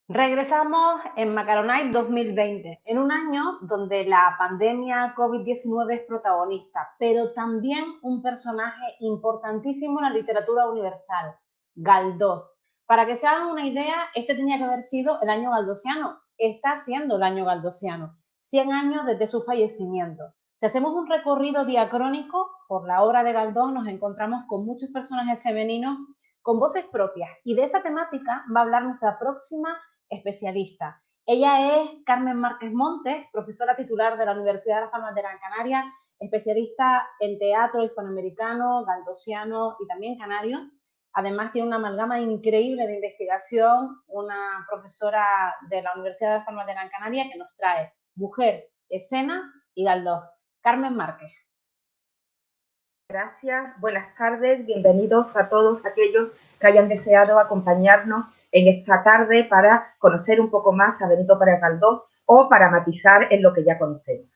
Regresamos en Macaronite 2020, en un año donde la pandemia COVID-19 es protagonista, pero también un personaje importantísimo en la literatura universal, Galdós. Para que se hagan una idea, este tenía que haber sido el año galdosiano, está siendo el año galdosiano, 100 años desde su fallecimiento. Si hacemos un recorrido diacrónico por la obra de Galdós, nos encontramos con muchos personajes femeninos con voces propias, y de esa temática va a hablar nuestra próxima especialista. Ella es Carmen Márquez Montes, profesora titular de la Universidad de Las Palmas de Gran Canaria, especialista en teatro hispanoamericano, galdosiano y también canario. Además tiene una amalgama increíble de investigación, una profesora de la Universidad de Las Palmas de Gran Canaria que nos trae mujer, escena y Galdós. Carmen Márquez. Gracias, buenas tardes, bienvenidos a todos aquellos que hayan deseado acompañarnos en esta tarde para conocer un poco más a Benito Pérez Galdós o para matizar en lo que ya conocemos.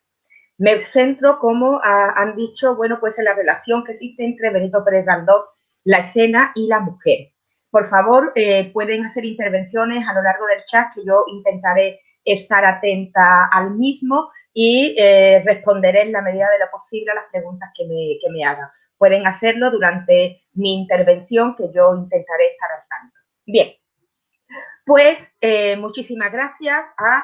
Me centro, como han dicho, bueno, pues en la relación que existe entre Benito Pérez Galdós, la escena y la mujer. Por favor, pueden hacer intervenciones a lo largo del chat, que yo intentaré estar atenta al mismo y responderé en la medida de lo posible a las preguntas que me hagan. Pueden hacerlo durante mi intervención, que yo intentaré estar al tanto. Bien, pues muchísimas gracias a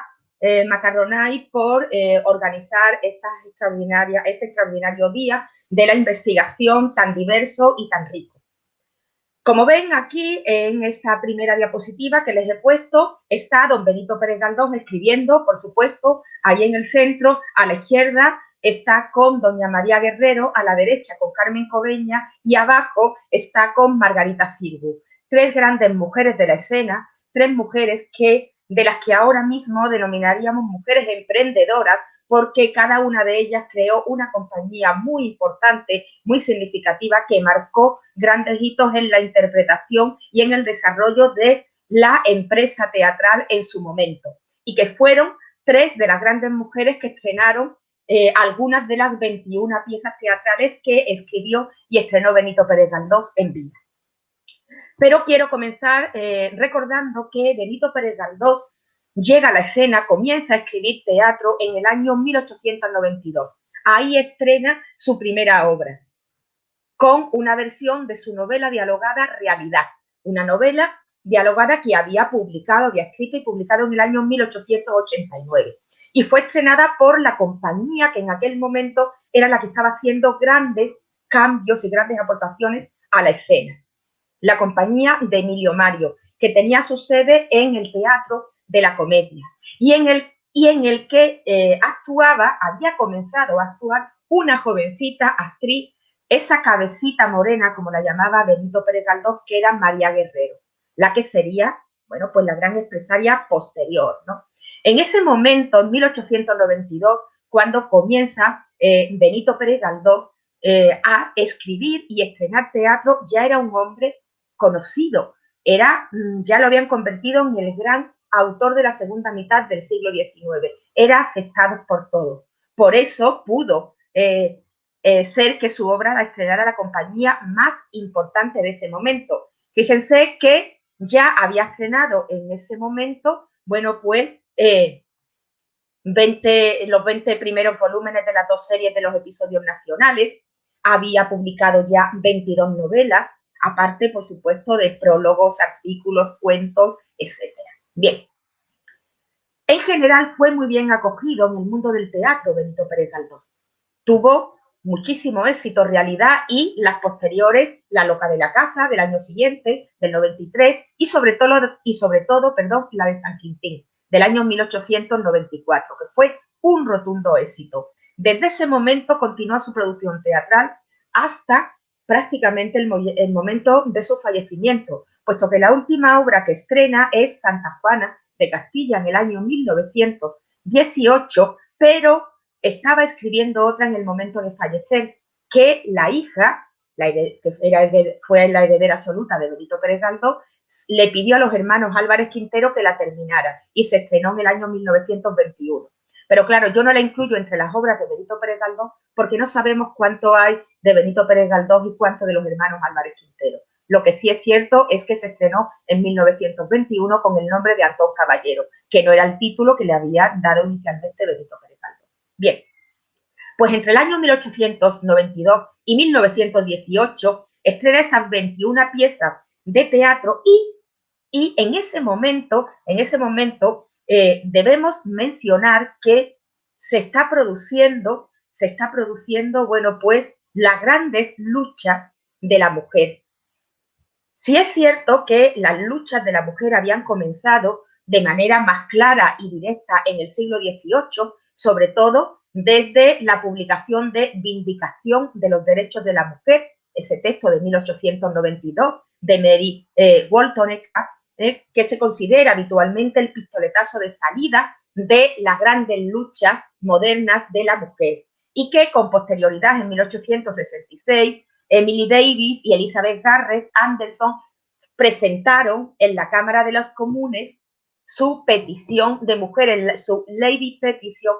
Macarronay por organizar este extraordinario día de la investigación tan diverso y tan rico. Como ven aquí en esta primera diapositiva que les he puesto, está don Benito Pérez Galdós escribiendo, por supuesto, ahí en el centro, a la izquierda, está con doña María Guerrero, a la derecha con Carmen Coveñas y abajo está con Margarita Xirgu. Tres grandes mujeres de la escena, tres mujeres de las que ahora mismo denominaríamos mujeres emprendedoras, porque cada una de ellas creó una compañía muy importante, muy significativa, que marcó grandes hitos en la interpretación y en el desarrollo de la empresa teatral en su momento, y que fueron tres de las grandes mujeres que estrenaron algunas de las 21 piezas teatrales que escribió y estrenó Benito Pérez Galdós en vida. Pero quiero comenzar recordando que Benito Pérez Galdós llega a la escena, comienza a escribir teatro en el año 1892. Ahí estrena su primera obra, con una versión de su novela dialogada Realidad, una novela dialogada que había escrito y publicado en el año 1889. Y fue estrenada por la compañía que en aquel momento era la que estaba haciendo grandes cambios y grandes aportaciones a la escena. La compañía de Emilio Mario, que tenía su sede en el Teatro de la Comedia y en el que había comenzado a actuar una jovencita actriz, esa cabecita morena, como la llamaba Benito Pérez Galdós, que era María Guerrero, la que sería, bueno, pues la gran empresaria posterior, ¿no? En ese momento, en 1892, cuando comienza Benito Pérez Galdós a escribir y estrenar teatro, ya era un hombre conocido, ya lo habían convertido en el gran autor de la segunda mitad del siglo XIX, era aceptado por todos. Por eso pudo ser que su obra la estrenara la compañía más importante de ese momento. Fíjense que ya había estrenado en ese momento, bueno, pues los 20 primeros volúmenes de las dos series de los episodios nacionales, había publicado ya 22 novelas, aparte, por supuesto, de prólogos, artículos, cuentos, etc. Bien. En general fue muy bien acogido en el mundo del teatro Benito Pérez Galdós. Tuvo muchísimo éxito, Realidad, y las posteriores, La loca de la casa, del año siguiente, del 93, y sobre todo, la de San Quintín, del año 1894, que fue un rotundo éxito. Desde ese momento continuó su producción teatral hasta prácticamente el momento de su fallecimiento, puesto que la última obra que estrena es Santa Juana de Castilla en el año 1918, pero estaba escribiendo otra en el momento de fallecer, que la hija, fue la heredera absoluta de Benito Pérez Galdós, le pidió a los hermanos Álvarez Quintero que la terminara y se estrenó en el año 1921. Pero claro, yo no la incluyo entre las obras de Benito Pérez Galdós porque no sabemos cuánto hay de Benito Pérez Galdós y cuánto de los hermanos Álvarez Quintero. Lo que sí es cierto es que se estrenó en 1921 con el nombre de Antón Caballero, que no era el título que le había dado inicialmente Benito Pérez Galdós. Bien, pues entre el año 1892 y 1918 estrena esas 21 piezas de teatro y en ese momento debemos mencionar que se está produciendo, bueno, pues las grandes luchas de la mujer. Sí es cierto que las luchas de la mujer habían comenzado de manera más clara y directa en el siglo XVIII, sobre todo desde la publicación de Vindicación de los Derechos de la Mujer, ese texto de 1892 de Mary Wollstonecraft, que se considera habitualmente el pistoletazo de salida de las grandes luchas modernas de la mujer, y que con posterioridad en 1866 Emily Davis y Elizabeth Garrett Anderson presentaron en la Cámara de los Comunes su petición de mujeres, su Lady Petition,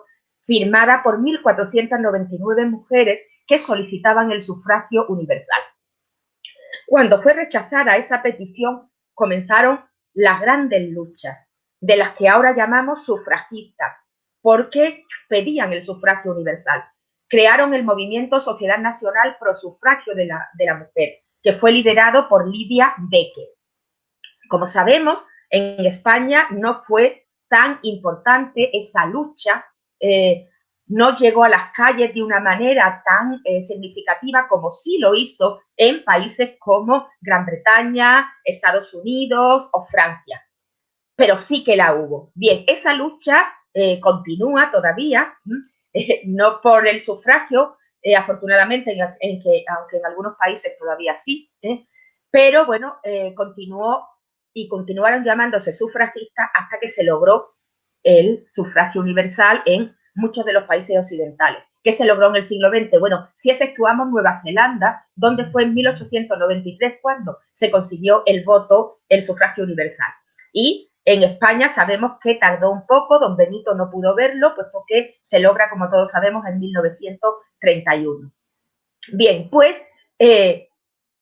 firmada por 1.499 mujeres que solicitaban el sufragio universal. Cuando fue rechazada esa petición, comenzaron las grandes luchas, de las que ahora llamamos sufragistas, porque pedían el sufragio universal. Crearon el movimiento Sociedad Nacional Pro Sufragio de la Mujer, que fue liderado por Lydia Becker. Como sabemos, en España no fue tan importante esa lucha, no llegó a las calles de una manera tan significativa como sí lo hizo en países como Gran Bretaña, Estados Unidos o Francia. Pero sí que la hubo. Bien, esa lucha continúa todavía, no por el sufragio, afortunadamente, aunque en algunos países todavía sí, pero bueno, continuó y continuaron llamándose sufragistas hasta que se logró el sufragio universal en muchos de los países occidentales. ¿Qué se logró en el siglo XX? Bueno, si efectuamos Nueva Zelanda, donde fue en 1893 cuando se consiguió el voto, el sufragio universal. Y en España sabemos que tardó un poco, don Benito no pudo verlo, puesto que se logra, como todos sabemos, en 1931. Bien, pues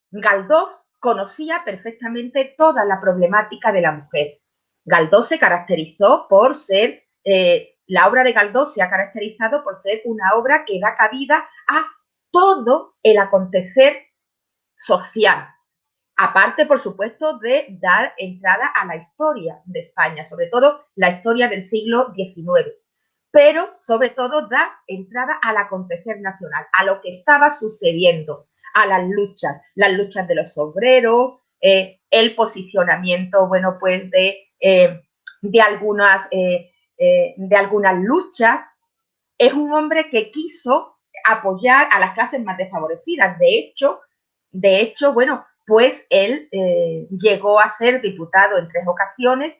Galdós conocía perfectamente toda la problemática de la mujer. Galdós se caracterizó por ser, la obra de Galdós se ha caracterizado por ser una obra que da cabida a todo el acontecer social. Aparte, por supuesto, de dar entrada a la historia de España, sobre todo la historia del siglo XIX, pero sobre todo da entrada al acontecer nacional, a lo que estaba sucediendo, a las luchas de los obreros, el posicionamiento, bueno, pues de algunas luchas. Es un hombre que quiso apoyar a las clases más desfavorecidas. De hecho, bueno, pues él llegó a ser diputado en 3 ocasiones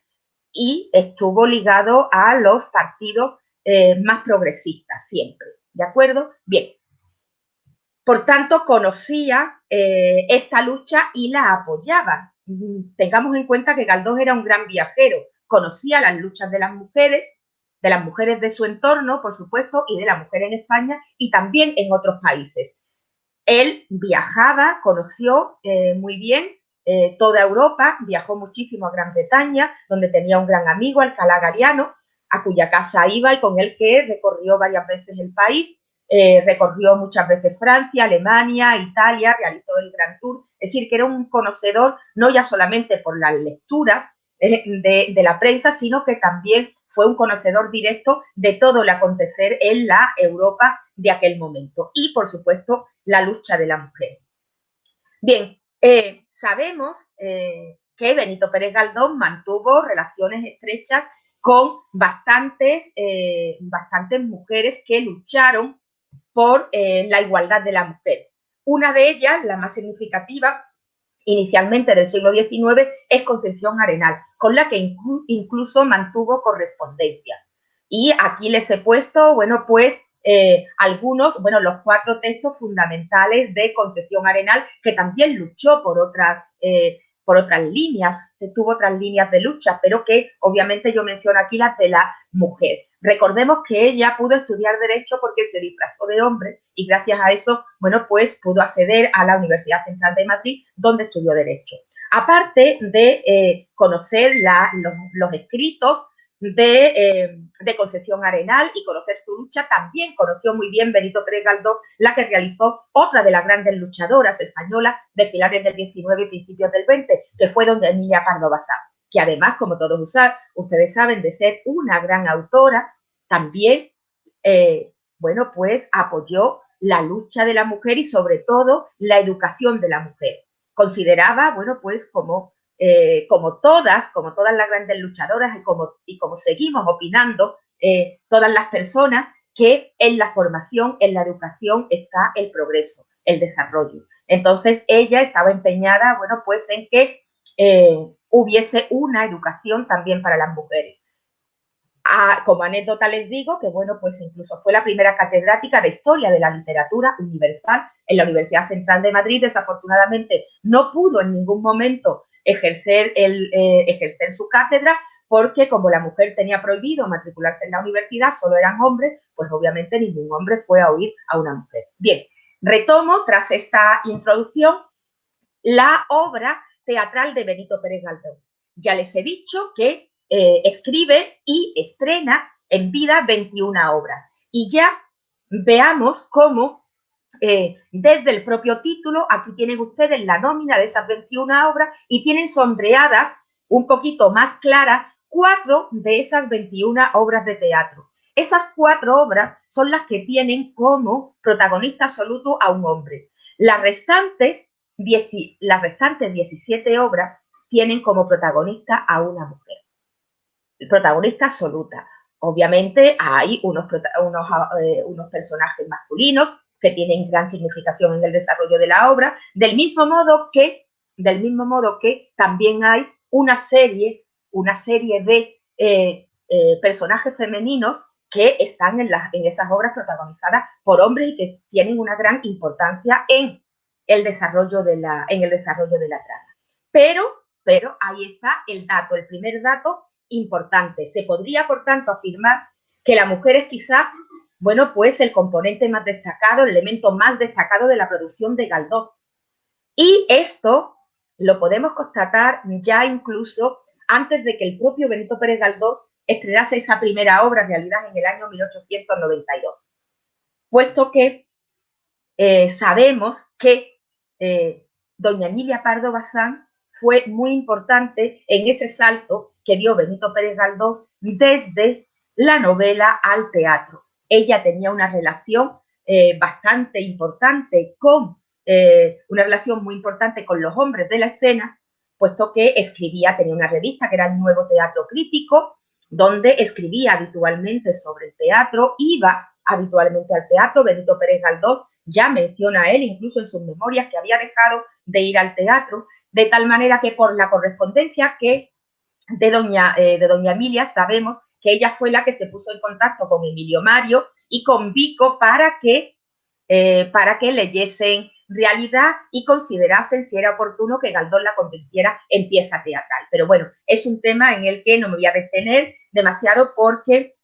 y estuvo ligado a los partidos más progresistas siempre, ¿de acuerdo? Bien. Por tanto, conocía esta lucha y la apoyaba. Tengamos en cuenta que Galdós era un gran viajero, conocía las luchas de las mujeres de su entorno, por supuesto, y de la mujer en España y también en otros países. Él viajaba, conoció muy bien toda Europa, viajó muchísimo a Gran Bretaña, donde tenía un gran amigo, Alcalá Galiano, a cuya casa iba y con el que recorrió varias veces el país, recorrió muchas veces Francia, Alemania, Italia, realizó el Gran Tour, es decir, que era un conocedor no ya solamente por las lecturas de la prensa, sino que también fue un conocedor directo de todo el acontecer en la Europa de aquel momento y, por supuesto, la lucha de la mujer. Bien, sabemos que Benito Pérez Galdós mantuvo relaciones estrechas con bastantes mujeres que lucharon por la igualdad de la mujer. Una de ellas, la más significativa, inicialmente del siglo XIX, es Concepción Arenal, con la que incluso mantuvo correspondencia. Y aquí les he puesto, bueno, pues los 4 textos fundamentales de Concepción Arenal, que también luchó por otras por otras líneas, tuvo otras líneas de lucha, pero que obviamente yo menciono aquí las de la mujer. Recordemos que ella pudo estudiar Derecho porque se disfrazó de hombre y gracias a eso, bueno, pues pudo acceder a la Universidad Central de Madrid, donde estudió Derecho. Aparte de conocer los escritos de Concesión Arenal y conocer su lucha, también conoció muy bien Benito Pérez Galdós, la que realizó otra de las grandes luchadoras españolas de finales del 19 y principios del 20, que fue doña Emilia Pardo Bazán, que además, como todos ustedes saben, de ser una gran autora, también, bueno, pues apoyó la lucha de la mujer y sobre todo la educación de la mujer. Consideraba, bueno, pues como todas las grandes luchadoras y como seguimos opinando todas las personas, que en la formación, en la educación está el progreso, el desarrollo. Entonces ella estaba empeñada, bueno, pues en que hubiese una educación también para las mujeres. Como anécdota les digo que, bueno, pues incluso fue la primera catedrática de Historia de la Literatura Universal en la Universidad Central de Madrid. Desafortunadamente no pudo en ningún momento ejercer su cátedra porque como la mujer tenía prohibido matricularse en la universidad, solo eran hombres, pues obviamente ningún hombre fue a oír a una mujer. Bien, retomo tras esta introducción la obra teatral de Benito Pérez Galdós. Ya les he dicho que escribe y estrena en vida 21 obras. Y ya veamos cómo, desde el propio título, aquí tienen ustedes la nómina de esas 21 obras y tienen sombreadas un poquito más claras 4 de esas 21 obras de teatro. Esas 4 obras son las que tienen como protagonista absoluto a un hombre. Las restantes 17 obras tienen como protagonista a una mujer. Protagonista absoluta. Obviamente hay unos personajes masculinos que tienen gran significación en el desarrollo de la obra, del mismo modo que también hay una serie de personajes femeninos que están en esas obras protagonizadas por hombres y que tienen una gran importancia en el desarrollo de la trama. Pero ahí está el dato, el primer dato importante. Se podría, por tanto, afirmar que la mujer es quizás, bueno, pues el componente más destacado, el elemento más destacado de la producción de Galdós. Y esto lo podemos constatar ya incluso antes de que el propio Benito Pérez Galdós estrenase esa primera obra en realidad en el año 1892. Puesto que sabemos que doña Emilia Pardo Bazán fue muy importante en ese salto que dio Benito Pérez Galdós desde la novela al teatro. Ella tenía una relación bastante importante una relación muy importante con los hombres de la escena, puesto que tenía una revista que era el Nuevo Teatro Crítico, donde escribía habitualmente sobre el teatro, iba habitualmente al teatro. Benito Pérez Galdós ya menciona él, incluso en sus memorias, que había dejado de ir al teatro, de tal manera que por la correspondencia de doña Emilia sabemos que ella fue la que se puso en contacto con Emilio Mario y con Vico para que leyesen Realidad y considerasen si era oportuno que Galdós la convirtiera en pieza teatral. Pero bueno, es un tema en el que no me voy a detener demasiado porque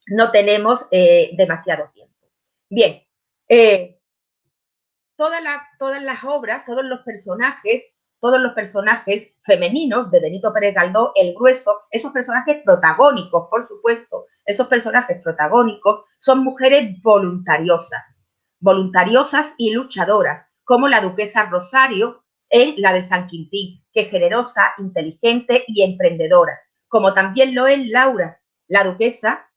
no tenemos demasiado tiempo. Bien, todas las obras, todos los personajes femeninos de Benito Pérez Galdós, el grueso, esos personajes protagónicos, por supuesto, esos personajes protagónicos son mujeres voluntariosas y luchadoras, como la duquesa Rosario en la de San Quintín, que es generosa, inteligente y emprendedora, como también lo es Laura, la duquesita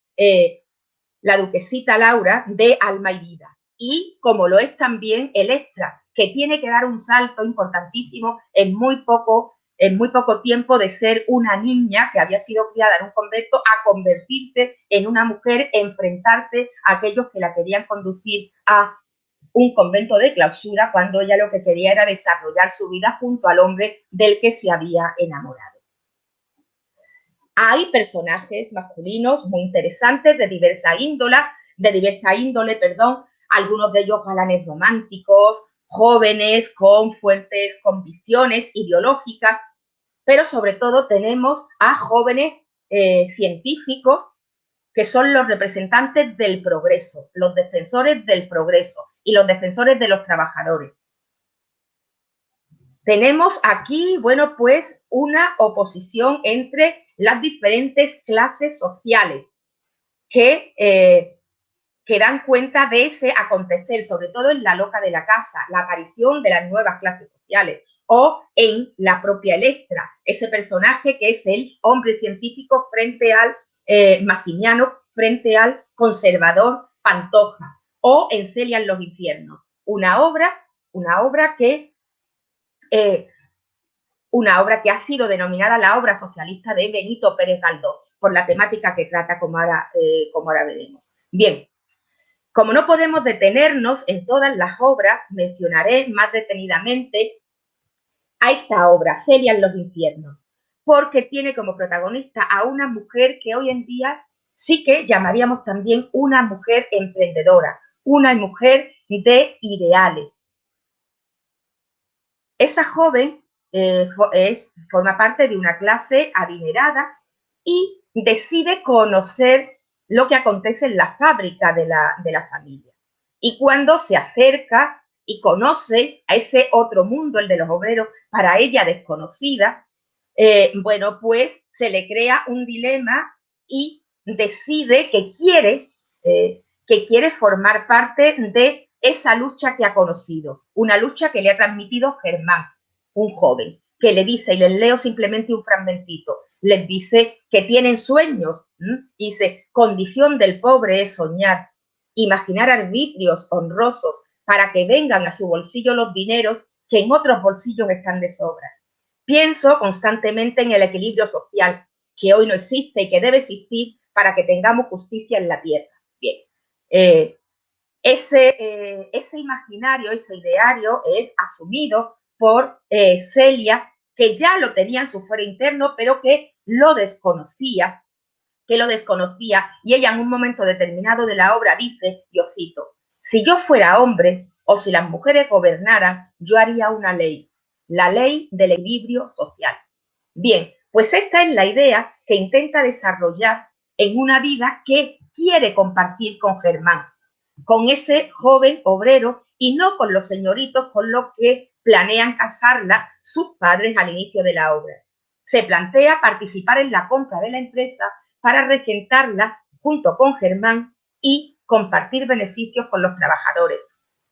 Laura de Alma y Vida, y como lo es también Electra, que tiene que dar un salto importantísimo en muy poco tiempo de ser una niña que había sido criada en un convento a convertirse en una mujer, enfrentarse a aquellos que la querían conducir a un convento de clausura cuando ella lo que quería era desarrollar su vida junto al hombre del que se había enamorado. Hay personajes masculinos muy interesantes de diversa índole, algunos de ellos galanes románticos, jóvenes con fuertes convicciones ideológicas, pero sobre todo tenemos a jóvenes científicos que son los representantes del progreso, los defensores del progreso y los defensores de los trabajadores. Tenemos aquí, bueno, pues una oposición entre las diferentes clases sociales que dan cuenta de ese acontecer, sobre todo en la loca de la casa, la aparición de las nuevas clases sociales, o en la propia Electra, ese personaje que es el hombre científico frente al Massimiano, frente al conservador Pantoja, o en Celia en los infiernos, una obra que ha sido denominada la obra socialista de Benito Pérez Galdós, por la temática que trata, como ahora veremos. Bien, como no podemos detenernos en todas las obras, mencionaré más detenidamente a esta obra, Celia en los infiernos, porque tiene como protagonista a una mujer que hoy en día sí que llamaríamos también una mujer emprendedora, una mujer de ideales. Esa joven forma parte de una clase adinerada y decide conocer lo que acontece en la fábrica de la familia. Y cuando se acerca y conoce a ese otro mundo, el de los obreros, para ella desconocida, bueno, pues se le crea un dilema y decide que quiere formar parte de esa lucha que ha conocido, una lucha que le ha transmitido Germán, un joven, que le dice, y les leo simplemente un fragmentito, les dice que tienen sueños, dice, condición del pobre es soñar, imaginar arbitrios honrosos para que vengan a su bolsillo los dineros que en otros bolsillos están de sobra. Pienso constantemente en el equilibrio social que hoy no existe y que debe existir para que tengamos justicia en la tierra. Bien, ese imaginario, ese ideario es asumido por Celia, que ya lo tenía en su fuero interno, pero que lo desconocía, y ella en un momento determinado de la obra dice, yo cito, si yo fuera hombre o si las mujeres gobernaran, yo haría una ley, la ley del equilibrio social. Bien, pues esta es la idea que intenta desarrollar en una vida que quiere compartir con Germán, con ese joven obrero y no con los señoritos con los que planean casarla sus padres al inicio de la obra. Se plantea participar en la compra de la empresa para regentarla junto con Germán y compartir beneficios con los trabajadores.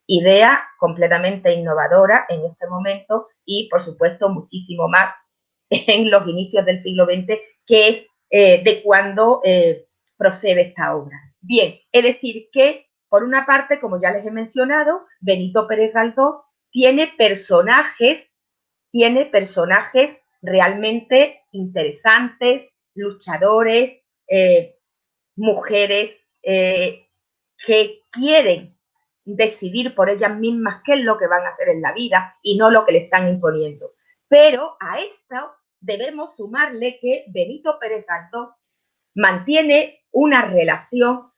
Idea completamente innovadora en este momento y, por supuesto, muchísimo más en los inicios del siglo XX, que es de cuando procede esta obra. Bien, es decir que, por una parte, como ya les he mencionado, Benito Pérez Galdós tiene personajes realmente interesantes, luchadores, mujeres que quieren decidir por ellas mismas qué es lo que van a hacer en la vida y no lo que le están imponiendo. Pero a esto debemos sumarle que Benito Pérez Galdós mantiene una relación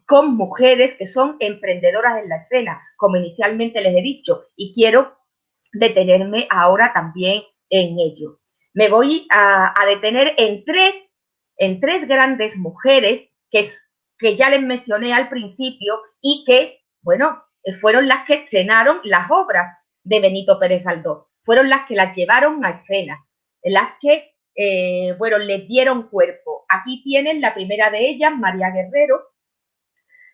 con mujeres que son emprendedoras en la escena, como inicialmente les he dicho, y quiero detenerme ahora también en ello. Me voy a detener en tres grandes mujeres que ya les mencioné al principio y que, bueno, fueron las que estrenaron las obras de Benito Pérez Galdós, fueron las que las llevaron a escena, las que, bueno, les dieron cuerpo. Aquí tienen la primera de ellas, María Guerrero,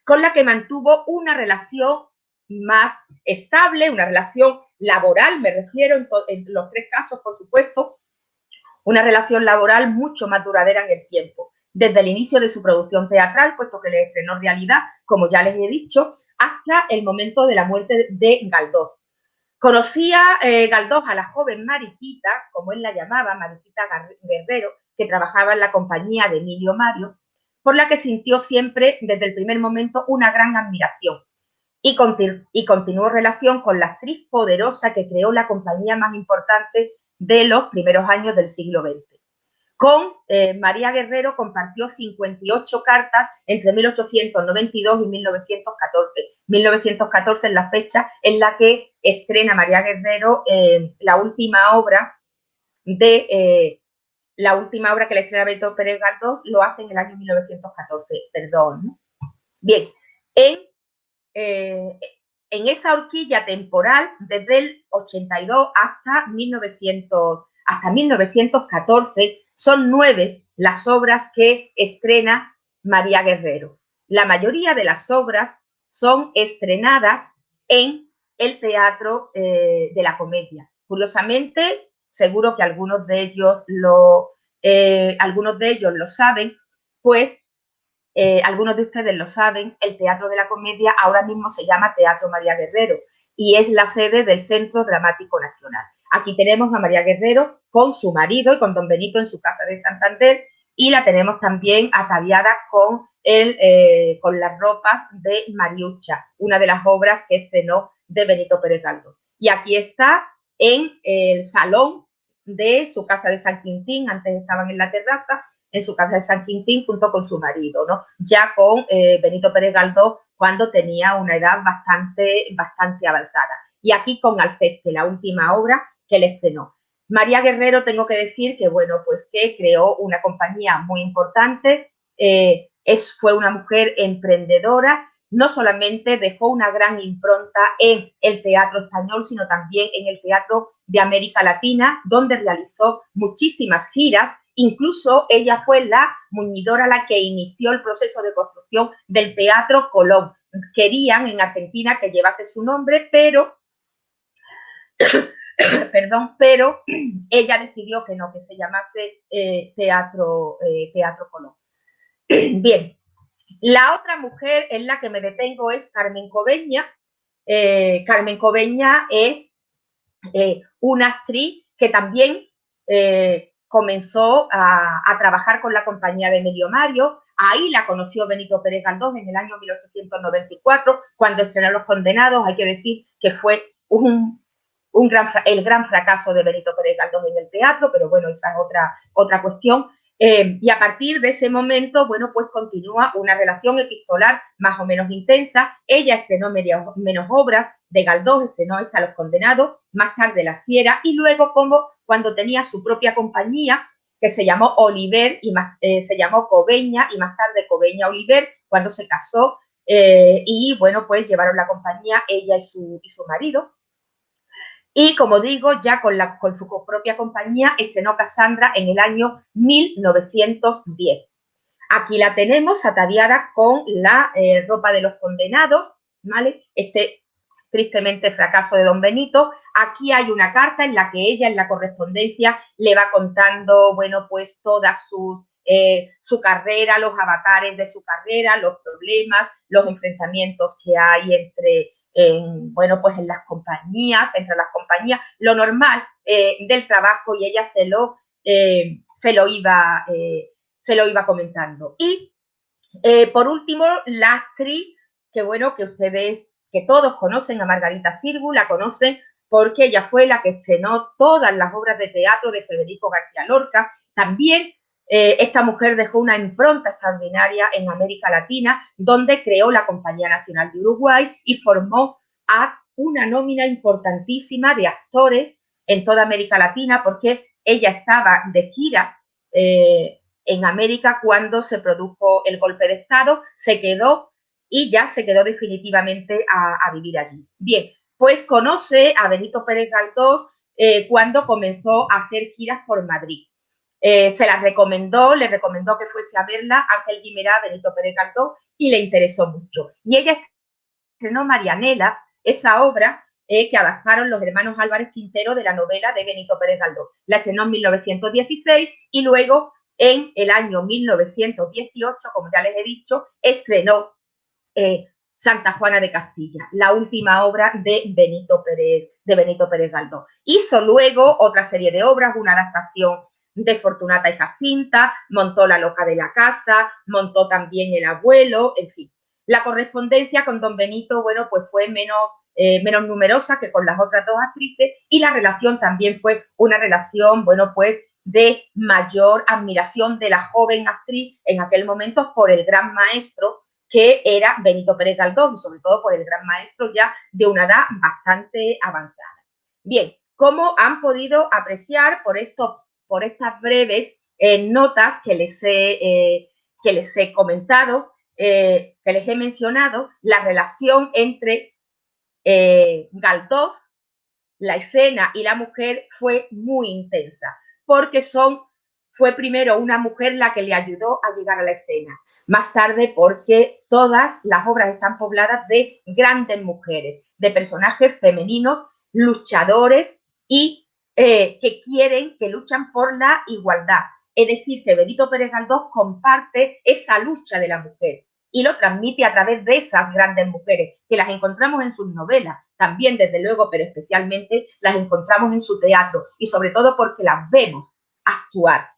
con la que mantuvo una relación más estable, una relación laboral, me refiero en los tres casos, por supuesto, una relación laboral mucho más duradera en el tiempo, desde el inicio de su producción teatral, puesto que le estrenó realidad, como ya les he dicho, hasta el momento de la muerte de Galdós. Conocía Galdós a la joven Mariquita, como él la llamaba, Mariquita Guerrero, que trabajaba en la compañía de Emilio Mario, por la que sintió siempre, desde el primer momento, una gran admiración. Y continuó relación con la actriz poderosa que creó la compañía más importante de los primeros años del siglo XX. Con María Guerrero compartió 58 cartas entre 1892 y 1914. 1914 es la fecha en la que estrena María Guerrero la última obra de la última obra que le estrena Benito Pérez Galdós, lo hace en el año 1914, perdón. Bien, en esa horquilla temporal, desde el 82 hasta 1914, son 9 las obras que estrena María Guerrero. La mayoría de las obras son estrenadas en el Teatro de la Comedia. Curiosamente, seguro que algunos de ellos lo saben, pues algunos de ustedes lo saben, el Teatro de la Comedia ahora mismo se llama Teatro María Guerrero y es la sede del Centro Dramático Nacional. Aquí tenemos a María Guerrero con su marido y con don Benito en su casa de Santander, y la tenemos también ataviada con las ropas de Mariucha, una de las obras que estrenó de Benito Pérez Galdós. Y aquí está en el salón de su casa de San Quintín, antes estaban en la terraza, en su casa de San Quintín junto con su marido, ¿no? Ya con Benito Pérez Galdós cuando tenía una edad bastante avanzada. Y aquí con Alceste, la última obra que le estrenó. María Guerrero, tengo que decir que, bueno, pues que creó una compañía muy importante, fue una mujer emprendedora, no solamente dejó una gran impronta en el teatro español, sino también en el teatro de América Latina, donde realizó muchísimas giras. Incluso ella fue la muñidora la que inició el proceso de construcción del Teatro Colón. Querían en Argentina que llevase su nombre, pero pero ella decidió que no, que se llamase Teatro Colón. Bien, la otra mujer en la que me detengo es Carmen Cobeña. Carmen Cobeña es una actriz que también comenzó a trabajar con la compañía de Emilio Mario. Ahí la conoció Benito Pérez Galdós en el año 1894, cuando estrenó Los Condenados. Hay que decir que fue el gran fracaso de Benito Pérez Galdós en el teatro, pero bueno, esa es otra cuestión. Y a partir de ese momento, bueno, pues continúa una relación epistolar más o menos intensa. Ella estrenó menos obras de Galdós, estrenó esta Los Condenados, más tarde La Fiera, y luego cuando tenía su propia compañía, que se llamó Oliver, se llamó Cobeña, y más tarde Cobeña Oliver, cuando se casó, y bueno, pues llevaron la compañía ella y su marido. Y como digo, ya con su propia compañía estrenó Casandra en el año 1910. Aquí la tenemos ataviada con la ropa de Los Condenados, ¿vale? Este tristemente fracaso de don Benito. Aquí hay una carta en la que ella en la correspondencia le va contando, bueno, pues toda su carrera, los avatares de su carrera, los problemas, los enfrentamientos que hay entre las compañías, entre las compañías, lo normal del trabajo, y ella se lo iba comentando. Y por último, la actriz, que bueno, que todos conocen a Margarita Sirgu, la conocen porque ella fue la que estrenó todas las obras de teatro de Federico García Lorca. También esta mujer dejó una impronta extraordinaria en América Latina, donde creó la Compañía Nacional de Uruguay y formó a una nómina importantísima de actores en toda América Latina, porque ella estaba de gira en América cuando se produjo el golpe de Estado, se quedó definitivamente a vivir allí. Bien, pues conoce a Benito Pérez Galdós cuando comenzó a hacer giras por Madrid. Le recomendó que fuese a verla Ángel Guimerá, Benito Pérez Galdós, y le interesó mucho. Y ella estrenó Marianela, esa obra que adaptaron los hermanos Álvarez Quintero de la novela de Benito Pérez Galdós. La estrenó en 1916 y luego en el año 1918, como ya les he dicho, estrenó Santa Juana de Castilla, la última obra de Benito Pérez Galdós. Hizo luego otra serie de obras, una adaptación de Fortunata y Jacinta, montó La Loca de la Casa, montó también El Abuelo, en fin. La correspondencia con don Benito, bueno, pues fue menos numerosa que con las otras dos actrices, y la relación también fue una relación, bueno, pues de mayor admiración de la joven actriz en aquel momento por el gran maestro que era Benito Pérez Galdós, y sobre todo por el gran maestro ya de una edad bastante avanzada. Bien, como han podido apreciar por estas breves notas que les he comentado, que les he mencionado, la relación entre Galdós, la escena y la mujer fue muy intensa, porque fue primero una mujer la que le ayudó a llegar a la escena, más tarde porque todas las obras están pobladas de grandes mujeres, de personajes femeninos, luchadores y que luchan por la igualdad. Es decir, que Benito Pérez Galdós comparte esa lucha de la mujer y lo transmite a través de esas grandes mujeres, que las encontramos en sus novelas, también desde luego, pero especialmente las encontramos en su teatro, y sobre todo porque las vemos actuar,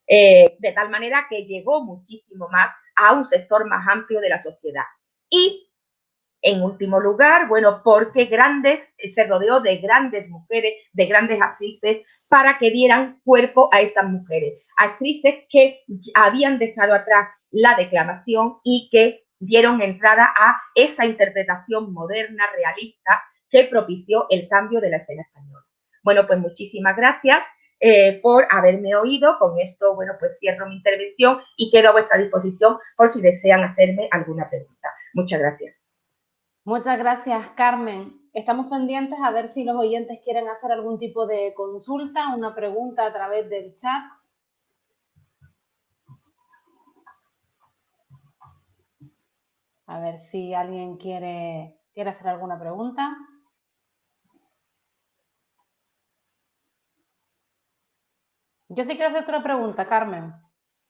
de tal manera que llegó muchísimo más a un sector más amplio de la sociedad. Y en último lugar, bueno, porque se rodeó de grandes mujeres, de grandes actrices, para que dieran cuerpo a esas mujeres. Actrices que habían dejado atrás la declamación y que dieron entrada a esa interpretación moderna, realista, que propició el cambio de la escena española. Bueno, pues muchísimas gracias por haberme oído. Con esto, bueno, pues cierro mi intervención y quedo a vuestra disposición por si desean hacerme alguna pregunta. Muchas gracias. Muchas gracias, Carmen. Estamos pendientes a ver si los oyentes quieren hacer algún tipo de consulta, una pregunta a través del chat. A ver si alguien quiere hacer alguna pregunta. Yo sí quiero hacer otra pregunta, Carmen. Muy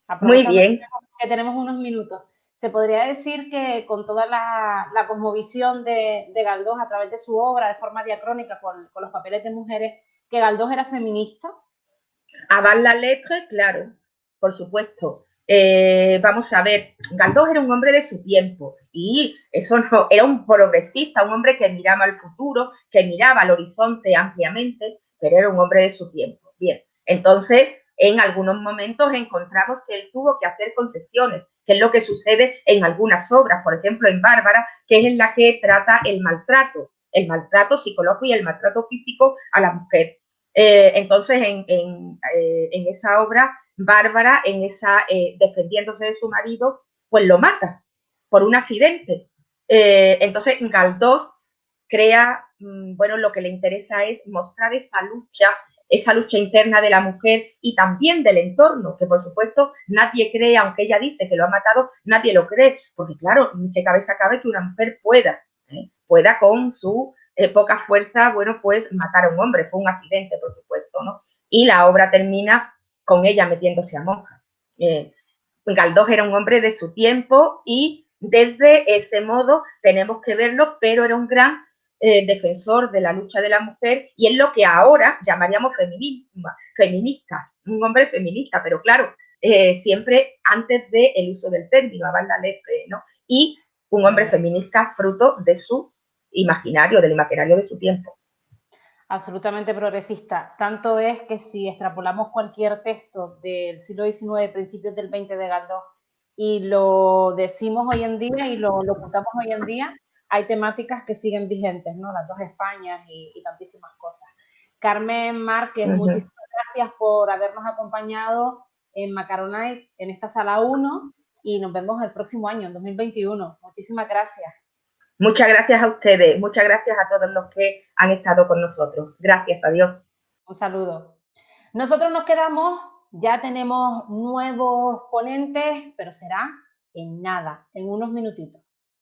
Aprovechando bien. que tenemos unos minutos. ¿Se podría decir que con toda la cosmovisión de Galdós a través de su obra, de forma diacrónica, con los papeles de mujeres, que Galdós era feminista? Avant la lettre, claro, por supuesto. Vamos a ver, Galdós era un hombre de su tiempo y eso no, era un progresista, un hombre que miraba al futuro, que miraba al horizonte ampliamente, pero era un hombre de su tiempo. Bien, entonces en algunos momentos encontramos que él tuvo que hacer concesiones, que es lo que sucede en algunas obras, por ejemplo en Bárbara, que es en la que trata el maltrato psicológico y el maltrato físico a la mujer. Entonces, en esa obra, Bárbara, defendiéndose de su marido, pues lo mata por un accidente. Entonces, Galdós crea, bueno, lo que le interesa es mostrar esa lucha interna de la mujer y también del entorno, que por supuesto nadie cree, aunque ella dice que lo ha matado, nadie lo cree, porque claro, qué cabeza cabe que una mujer pueda con su poca fuerza, bueno, pues matar a un hombre, fue un accidente, por supuesto, ¿no? Y la obra termina con ella metiéndose a monja. Galdós era un hombre de su tiempo y desde ese modo tenemos que verlo, pero era un gran defensor de la lucha de la mujer y es lo que ahora llamaríamos feminista, un hombre feminista, pero claro, siempre antes del uso del término, avant la lettre, ¿no? Y un hombre feminista fruto de su imaginario, del imaginario de su tiempo. Absolutamente progresista. Tanto es que si extrapolamos cualquier texto del siglo XIX, principios del XX de Galdós, y lo decimos hoy en día y lo contamos hoy en día, hay temáticas que siguen vigentes, ¿no? Las dos Españas y tantísimas cosas. Carmen Márquez, muchísimas gracias por habernos acompañado en Macaronite, en esta sala 1, y nos vemos el próximo año, en 2021. Muchísimas gracias. Muchas gracias a ustedes, muchas gracias a todos los que han estado con nosotros. Gracias, adiós. Un saludo. Nosotros nos quedamos, ya tenemos nuevos ponentes, pero será en nada, en unos minutitos.